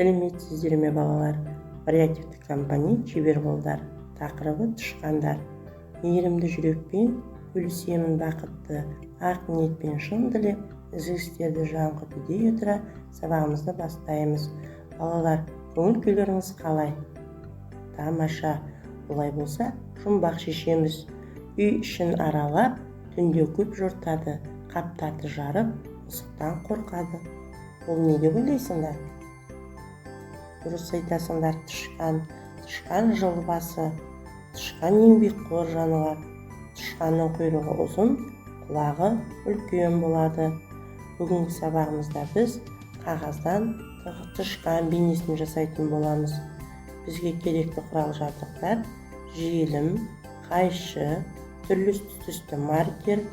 Сәлеметсіздер ме балалар? Вариативті компания шебер қолдар. Тақырыбы тышқандар. Мейірімді жүрекпен бөлісемін бақытты, ақ ниетпен шын тілеп, ізгі істерді жаңғыртып дей отыра сабағымызды бастаймыз. Балалар, көңіл күйлеріңіз қалай? Тамаша. Олай болса, жұмбақ шешеміз. Үй ішін аралап, түнде көп жортады, қаптарды жарып, мысықтан қорқады. Ол не деп ойлайсыңдар? Дұрыс айтасыңдар, тышқан. Тышқан жылбасы. Тышқан еңбекқор жануар. Тышқанның құйрығы ұзын, құлағы үлкен болады. Бүгінгі сабағымызда біз қағаздан тышқан бейнесін жасайтын боламыз. Бізге керекті құрал жабдықтар: желім, қайшы, түрлі түсті маркер,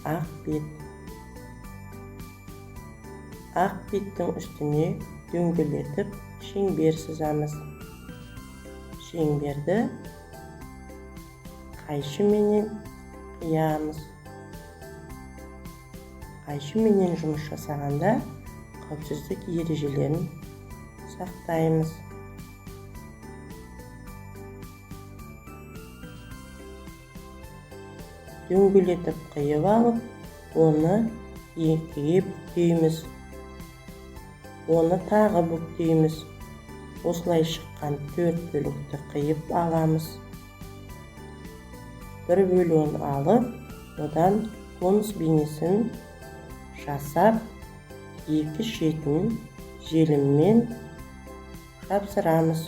ақ бет. Ақ беттің үстіне дөңгелетіп шеңбер сызамыз. Шеңберді қайшыменен қиямыз. Қайшыменен жұмыс жасағанда қауіпсіздік ережелерін сақтаймыз. Дөңгелетіп қиып алып, оны екіге бүктейміз. Оны тағы бүктейміз. Осылай шыққан 4 бөлікті қиып аламыз. Бір бөлігін алып, одан конус бейнесін жасап, екі шетін желіммен жапсырамыз.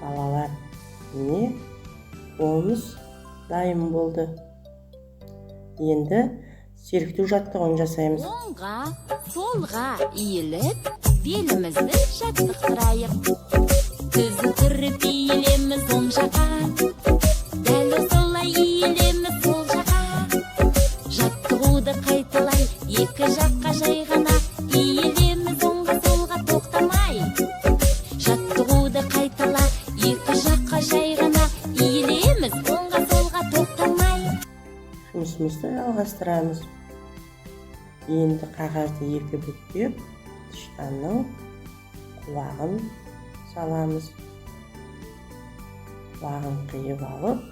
Балалар, міне конус дайын болды. Енді серіктеу жаттығын жасаймыз. Оңға, солға иіліп, белімізді жаттықтырайық. Түзу түріп иілеміз оң жаққа, дәл солай иілеміз сол жаққа. Жаттығуды қайталай, екі жаққа жай ғана иілеміз оңға солға тоқтамай. Жаттығуды қайтала, екі жаққа жай ғана иілеміз оңға солға тоқтамай. Жұмысымызды жалғастырамыз. Енді қағазды екі бүктеп, тышқанның құлағын саламыз. Құлағын қиып алып,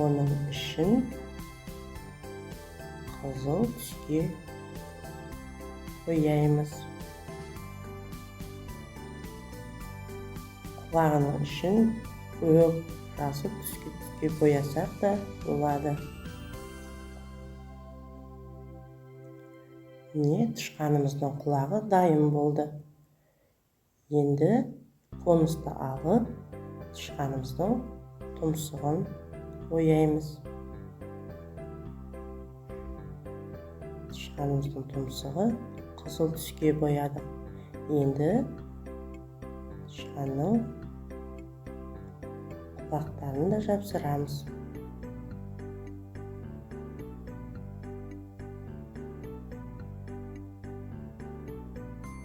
оның ішін қызыл түске бояймыз. Құлағының ішін көк, жасыл түске боясақ та болады. Міне, тышқанымыздың құлағы дайын болды. Енді конусты алып, тышқанымыздың тұмсығын бояймыз. Тышқанымыздың тұмсығы қызыл түске боядық. Енді тышқанның құлақтарын да жапсырамыз.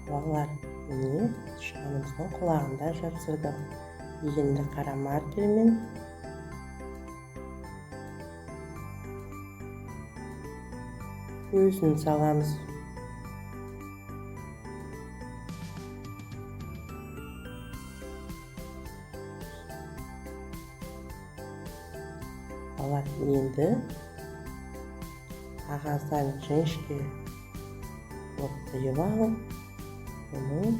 Балалар, міне тышқанымыздың құлағында жапсырдық. Енді қара маркермен көзін саламыз. Балалар, енді қағаздан жіңішке от қиып алып, оның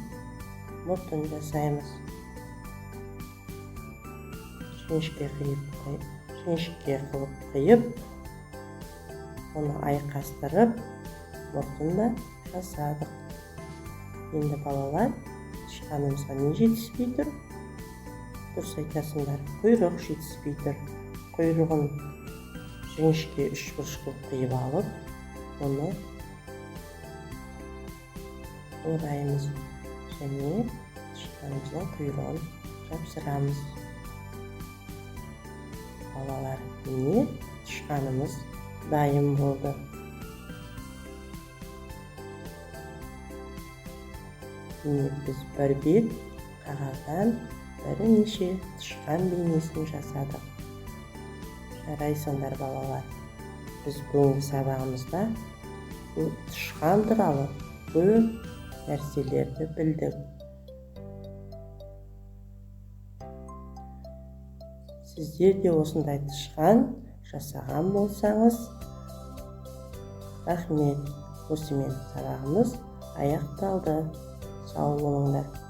мұртын жасаймыз. Жіңішке қылып қиып, оны айқастырып, мұртын да жасадық. Енді балалар, тышқанымызға не жетіспей тұр? Дұрыс айтасыңдар, құйрық жетіспей тұр. Құйрығын жіңішке үшбұрыш қылып қиып алып, оны ораймыз және тышқанымыздың құйрығын жапсырамыз. Балалар, міне тышқанымыз дайын болды. Міне біз бір бет қағаздан бірнеше тышқан бейнесін жасадық. Жарайсыңдар балалар. біз бүгінгі сабағымызда тышқан туралы көп нәрселерді білдік. Сіздер де осындай тышқан жасаған болсаңыз, рахмет. Осымен сабағымыз аяқталды. Сау болыңдар.